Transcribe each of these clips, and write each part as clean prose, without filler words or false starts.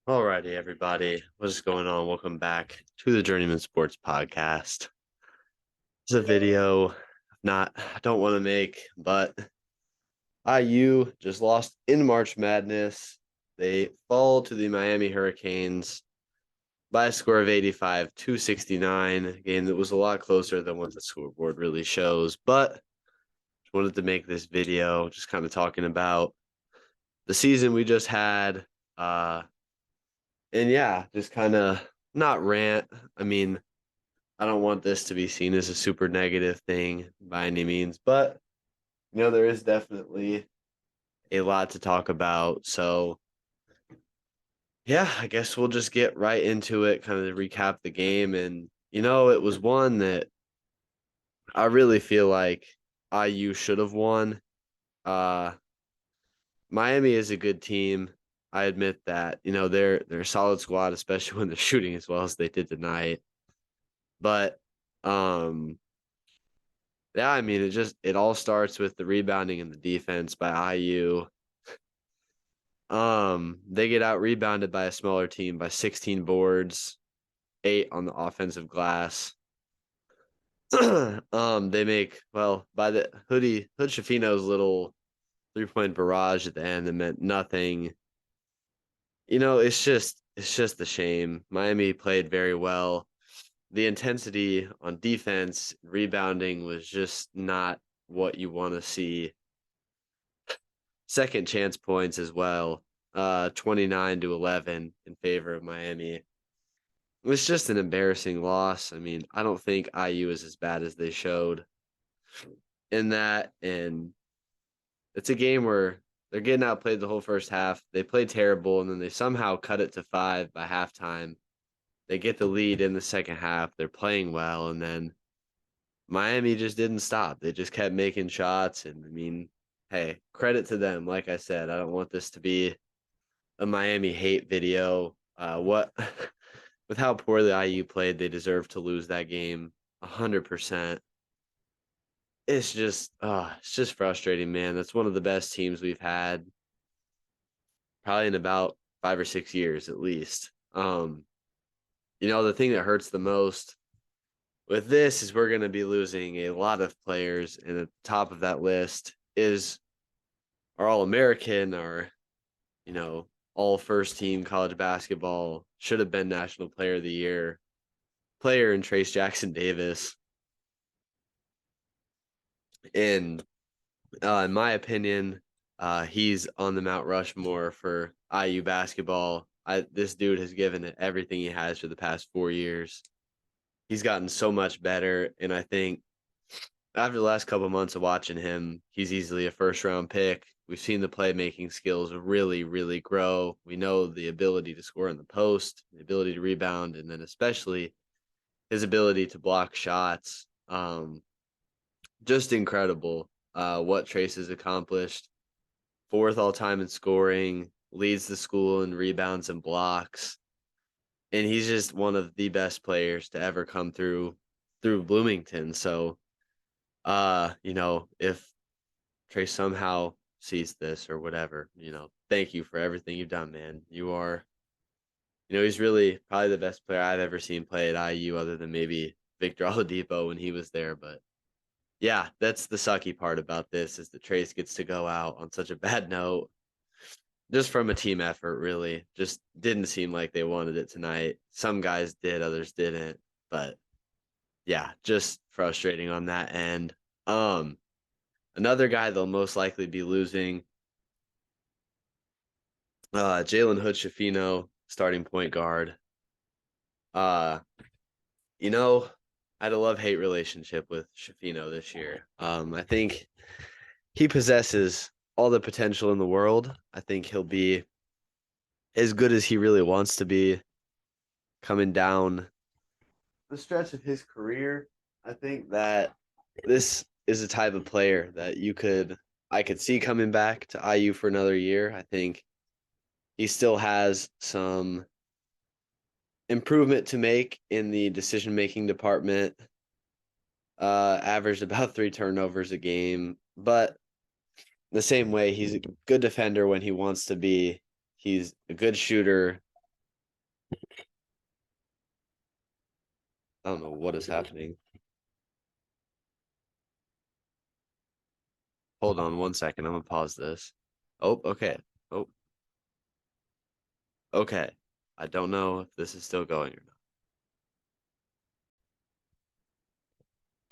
Alrighty, everybody. What's going on? Welcome back to the Journeyman Sports Podcast. It's a video I don't want to make, but IU just lost in March Madness. They fall to the Miami Hurricanes by a score of 85-69, a game that was a lot closer than what the scoreboard really shows. But just wanted to make this video just kind of talking about the season we just had. And yeah, just kind of not rant. I mean, I don't want this to be seen as a super negative thing by any means, but there is definitely a lot to talk about. So, yeah, I guess we'll just get right into it, kind of to recap the game. And, it was one that I really feel like IU should have won. Uh, Miami is a good team. I admit that. They're a solid squad, especially when they're shooting as well as they did tonight. But um yeah, I mean it all starts with the rebounding and the defense by IU. They get out rebounded by a smaller team by 16 boards, 8 on the offensive glass. They make by the Hood Shafino's little 3-point barrage at the end that meant nothing. It's just a shame. Miami played very well. The intensity on defense, rebounding was just not what you want to see. Second chance points as well, 29-11 in favor of Miami. It was just an embarrassing loss. I mean, I don't think IU is as bad as they showed in that. And it's a game where they're getting outplayed the whole first half. They played terrible, and then they somehow cut it to 5 by halftime. They get the lead in the second half. They're playing well, and then Miami just didn't stop. They just kept making shots. And I mean, hey, credit to them. Like I said, I don't want this to be a Miami hate video. What with how poorly IU played, they deserve to lose that game 100%. It's just frustrating, man. That's one of the best teams we've had probably in about 5 or 6 years at least. The thing that hurts the most with this is we're going to be losing a lot of players, and at the top of that list is our All American, our all first team college basketball, should have been National Player of the Year player in Trace Jackson Davis. And in my opinion, he's on the Mount Rushmore for IU basketball. This dude has given it everything he has for the past 4 years. He's gotten so much better, and I think after the last couple of months of watching him, he's easily a first round pick. We've seen the playmaking skills really, really grow. We know the ability to score in the post, the ability to rebound, and then especially his ability to block shots. Just incredible what Trace has accomplished. Fourth all time in scoring, leads the school in rebounds and blocks. And he's just one of the best players to ever come through Bloomington. So if Trey somehow sees this or whatever, thank you for everything you've done, man. He's really probably the best player I've ever seen play at IU other than maybe Victor Oladipo when he was there. But yeah, that's the sucky part about this is that Trace gets to go out on such a bad note. Just from a team effort, really. Just didn't seem like they wanted it tonight. Some guys did, others didn't. But yeah, just frustrating on that end. Um, Another guy they'll most likely be losing, Jalen Hood Schifino, starting point guard. Uh, I had a love-hate relationship with Schifino this year. I think he possesses all the potential in the world. I think he'll be as good as he really wants to be coming down the stretch of his career. I think that this is a type of player that I could see coming back to IU for another year. I think he still has some improvement to make in the decision making department. Averaged about 3 turnovers a game, but the same way he's a good defender when he wants to be. He's a good shooter. I don't know what is happening. Hold on 1 second. I'm gonna pause this. Oh, okay. Oh, okay. I don't know if this is still going or not.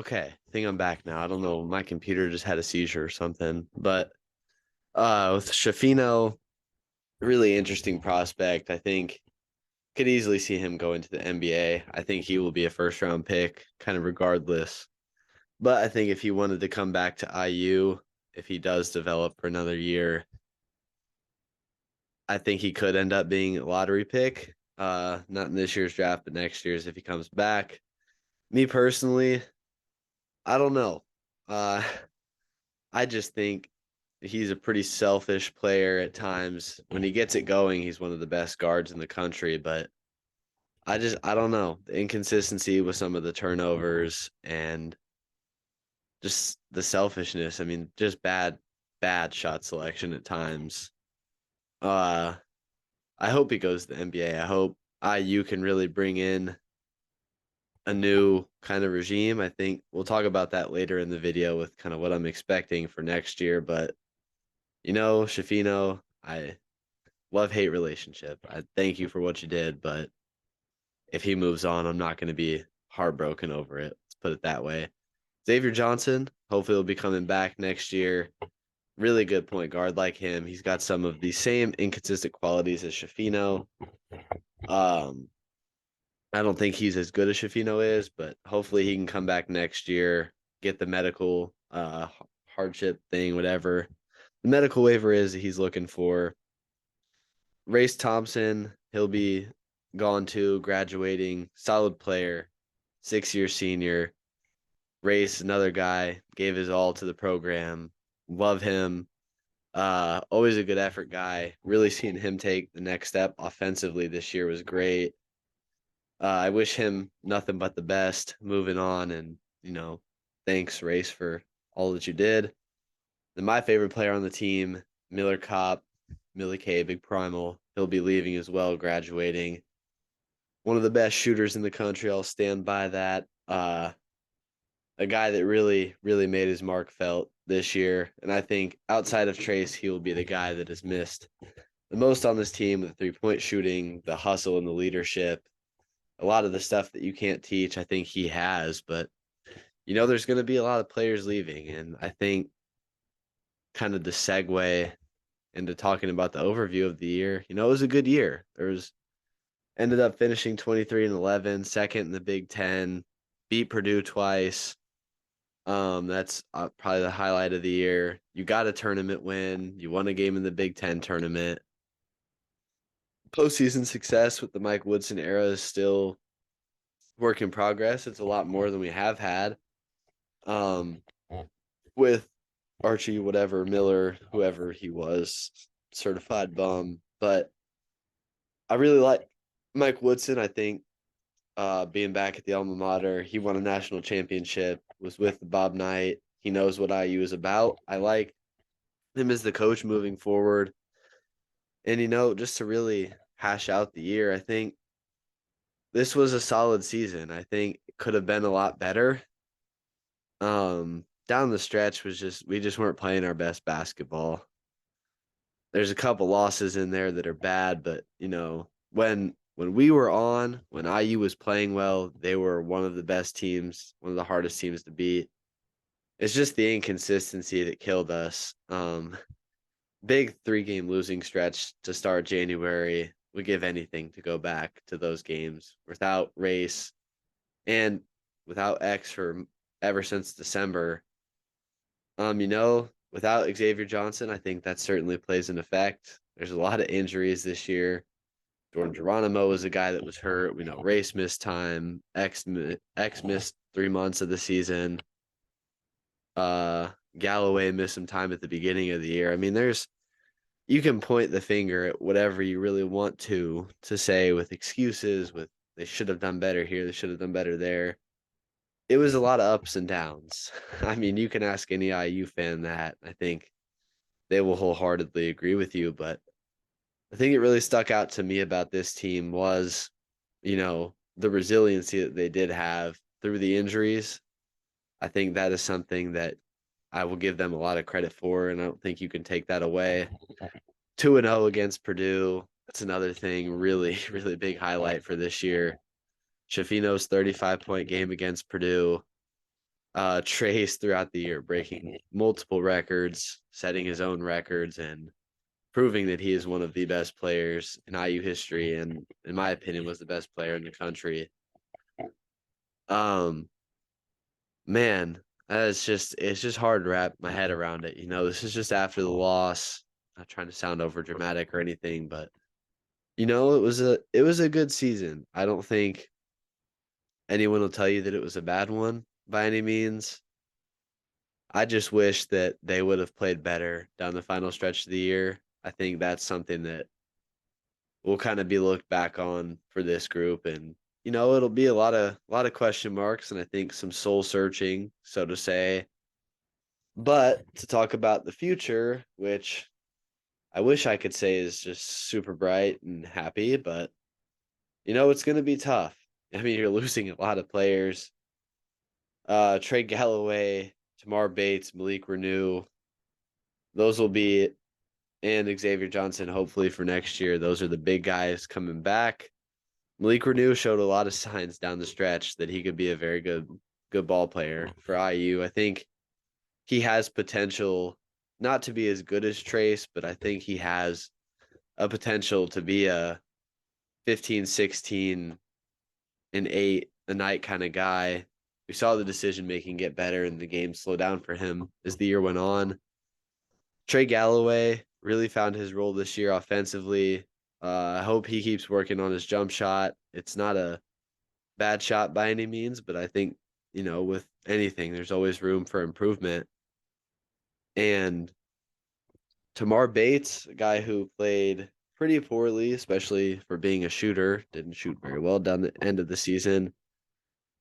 Okay, I think I'm back now. I don't know. My computer just had a seizure or something. But with Shafino, really interesting prospect. I think could easily see him go into the NBA. I think he will be a first round pick, kind of regardless. But I think if he wanted to come back to IU, if he does develop for another year, I think he could end up being a lottery pick. Not in this year's draft, but next year's if he comes back. Me personally, I don't know. Uh, I just think he's a pretty selfish player at times. When he gets it going, he's one of the best guards in the country, but I don't know. The inconsistency with some of the turnovers and just the selfishness. I mean, just bad shot selection at times. Uh I hope he goes to the NBA. I hope IU can really bring in a new kind of regime. I think we'll talk about that later in the video with kind of what I'm expecting for next year. But Shafino, I love-hate relationship. I thank you for what you did, but if he moves on, I'm not going to be heartbroken over it. Let's put it that way. Xavier Johnson, hopefully he'll be coming back next year. Really good point guard like him. He's got some of the same inconsistent qualities as Shafino. Um, I don't think he's as good as Shafino is, but hopefully he can come back next year, get the medical hardship thing, whatever. The medical waiver is he's looking for. Race Thompson, he'll be gone too, graduating, solid player, 6 year senior. Race, another guy, gave his all to the program. Love him. Always a good effort guy. Really seeing him take the next step offensively this year was great. I wish him nothing but the best moving on, and thanks Race for all that you did. Then my favorite player on the team, Miller Kopp, Millie K, Big Primal. He'll be leaving as well, graduating. One of the best shooters in the country. I'll stand by that. A guy that really made his mark felt this year, and I think outside of Trace, he will be the guy that is missed the most on this team with the 3-point shooting, the hustle, and the leadership. A lot of the stuff that you can't teach, I think he has, but there's going to be a lot of players leaving, and I think kind of the segue into talking about the overview of the year. It was a good year. There was ended up finishing 23-11, second in the Big Ten, beat Purdue twice. That's probably the highlight of the year. You got a tournament win. You won a game in the Big Ten tournament. Postseason success with the Mike Woodson era is still work in progress. It's a lot more than we have had. With Archie, whatever, Miller, whoever he was, certified bum. But I really like Mike Woodson. I think being back at the alma mater, he won a national championship, was with Bob Knight. He knows what IU is about. I like him as the coach moving forward. And, just to really hash out the year, I think this was a solid season. I think it could have been a lot better. Down the stretch we just weren't playing our best basketball. There's a couple losses in there that are bad, but when we were on, when IU was playing well, they were one of the best teams, one of the hardest teams to beat. It's just the inconsistency that killed us. Big 3-game losing stretch to start January. We give anything to go back to those games without Race and without X for ever since December. Without Xavier Johnson, I think that certainly plays an effect. There's a lot of injuries this year. Jordan Geronimo was a guy that was hurt. We know Race missed time. X missed 3 months of the season. Galloway missed some time at the beginning of the year. I mean, you can point the finger at whatever you really want to say with excuses, with they should have done better here, they should have done better there. It was a lot of ups and downs. I mean, you can ask any IU fan that. I think they will wholeheartedly agree with you, but the thing that really stuck out to me about this team was, the resiliency that they did have through the injuries. I think that is something that I will give them a lot of credit for, and I don't think you can take that away. 2-0 against Purdue. That's another thing, really, really big highlight for this year. Schifino's 35-point game against Purdue. Trayce throughout the year breaking multiple records, setting his own records, and proving that he is one of the best players in IU history, and in my opinion, was the best player in the country. Um, man, it's just hard to wrap my head around it. This is just after the loss. Not trying to sound over dramatic or anything, but it was a good season. I don't think anyone will tell you that it was a bad one by any means. I just wish that they would have played better down the final stretch of the year. I think that's something that will kind of be looked back on for this group, and it'll be a lot of question marks, and I think some soul searching, so to say. But to talk about the future, which I wish I could say is just super bright and happy, but it's going to be tough. I mean, you're losing a lot of players. Trey Galloway, Tamar Bates, Malik Renew, those will be, and Xavier Johnson, hopefully for next year. Those are the big guys coming back. Malik Renew showed a lot of signs down the stretch that he could be a very good ball player for IU. I think he has potential not to be as good as Trayce, but I think he has a potential to be a 15, 16, and 8 a night kind of guy. We saw the decision making get better and the game slow down for him as the year went on. Trey Galloway really found his role this year offensively. I hope he keeps working on his jump shot. It's not a bad shot by any means, but I think, with anything, there's always room for improvement. And Tamar Bates, a guy who played pretty poorly, especially for being a shooter, didn't shoot very well down the end of the season.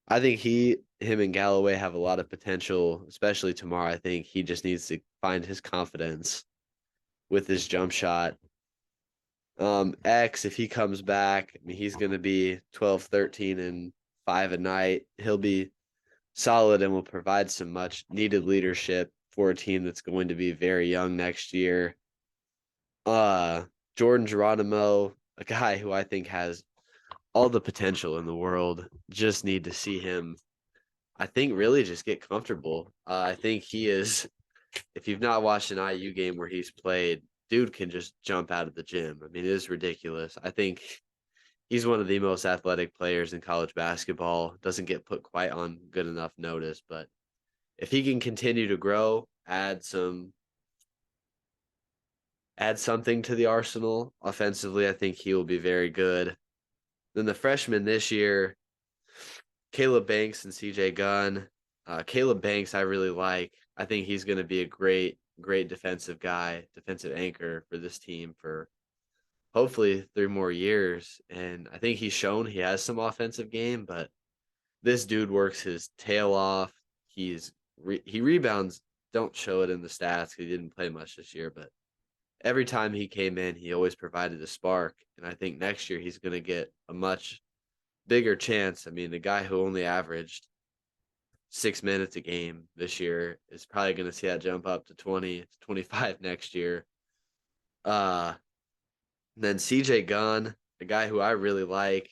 I think him and Galloway have a lot of potential, especially Tamar. I think he just needs to find his confidence with his jump shot. X, if he comes back, I mean, he's going to be 12, 13, and 5 a night. He'll be solid and will provide some much needed leadership for a team that's going to be very young next year. Jordan Geronimo, a guy who I think has all the potential in the world. Just need to see him, I think, really just get comfortable. I think he is, if you've not watched an IU game where he's played, dude can just jump out of the gym. I mean, it is ridiculous. I think he's one of the most athletic players in college basketball. Doesn't get put quite on good enough notice, but if he can continue to grow, add something to the arsenal offensively, I think he will be very good. Then the freshmen this year, Caleb Banks and CJ Gunn. Caleb Banks, I really like. I think he's going to be a great defensive guy, defensive anchor for this team for hopefully 3 more years. And I think he's shown he has some offensive game, but this dude works his tail off. He rebounds. Don't show it in the stats. He didn't play much this year, but every time he came in, he always provided a spark. And I think next year he's going to get a much bigger chance. I mean, the guy who only averaged 6 minutes a game this year is probably going to see that jump up to 20 to 25 next year. Uh, then CJ Gunn, the guy who I really like,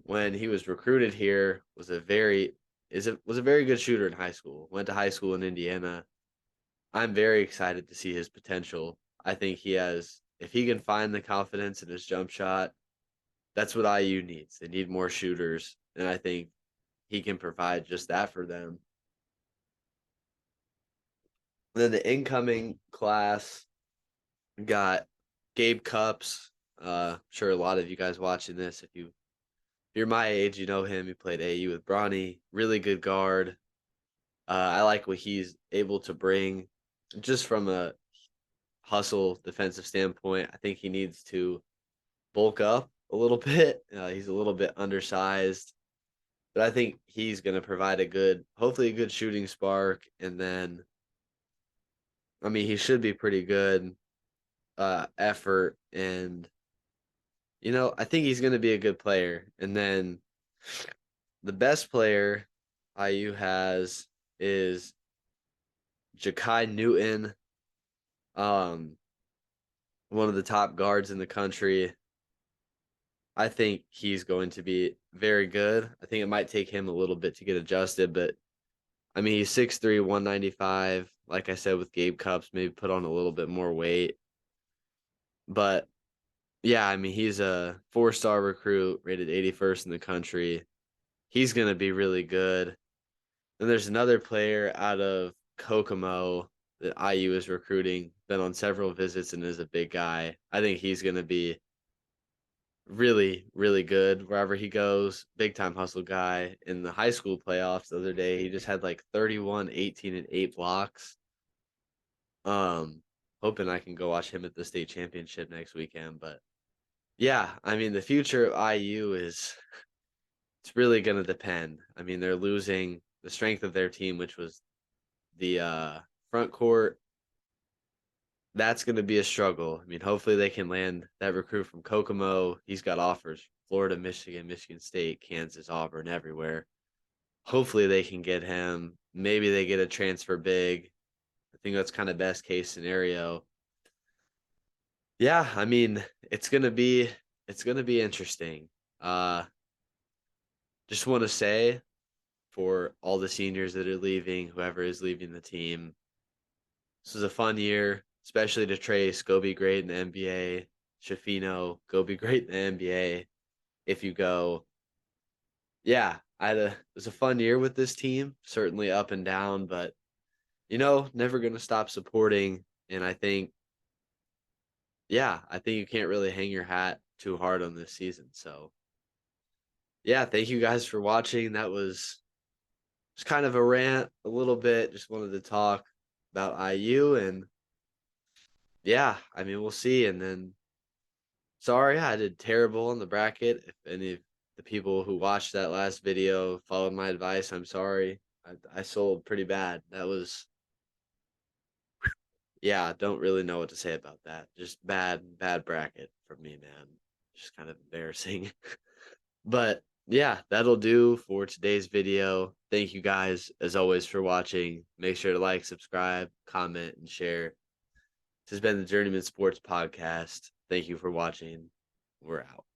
when he was recruited here, was a very good shooter in high school. Went to high school in Indiana. I'm very excited to see his potential. I think he has, if he can find the confidence in his jump shot, that's what IU needs. They need more shooters, and I think he can provide just that for them. And then the incoming class got Gabe Cups. Sure, a lot of you guys watching this, if you're my age, you know him. He played AU with Bronny. Really good guard. I like what he's able to bring, just from a hustle defensive standpoint. I think he needs to bulk up a little bit. He's a little bit undersized, but I think he's going to provide hopefully a good shooting spark. And then, I mean, he should be pretty good. effort, and I think he's going to be a good player. And then the best player IU has is Ja'Kai Newton, um, one of the top guards in the country. I think he's going to be very good. I think it might take him a little bit to get adjusted, but I mean, he's 6'3", 195. Like I said, with Gabe Cupps, maybe put on a little bit more weight. But yeah, I mean, he's a 4-star recruit, rated 81st in the country. He's going to be really good. Then there's another player out of Kokomo that IU is recruiting, been on several visits and is a big guy. I think he's going to be really, really good wherever he goes. Big time hustle guy. In the high school playoffs the other day, he just had like 31, 18, and 8 blocks. Hoping I can go watch him at the state championship next weekend. But yeah, I mean, the future of IU is it's really gonna depend. I mean, they're losing the strength of their team, which was the front court. That's going to be a struggle. I mean, hopefully they can land that recruit from Kokomo. He's got offers Florida, Michigan, Michigan State, Kansas, Auburn, everywhere. Hopefully they can get him. Maybe they get a transfer big. I think that's kind of best case scenario. Yeah, I mean, it's gonna be interesting. Uh just want to say for all the seniors that are leaving, whoever is leaving the team, this was a fun year, especially to Trace. Go be great in the NBA. Shafino, go be great in the NBA. If you go, yeah, it was a fun year with this team. Certainly up and down, but never gonna stop supporting. And I think you can't really hang your hat too hard on this season. So yeah, thank you guys for watching. That was just kind of a rant, a little bit. Just wanted to talk about IU, and yeah, I mean, we'll see. And then sorry, I did terrible on the bracket. If any of the people who watched that last video followed my advice, I'm sorry. I sold pretty bad. That was, yeah, don't really know what to say about that. Just bad bracket for me, man. Just kind of embarrassing. But yeah, that'll do for today's video. Thank you guys, as always, for watching. Make sure to like, subscribe, comment, and share. This has been the Journeyman Sports Podcast. Thank you for watching. We're out.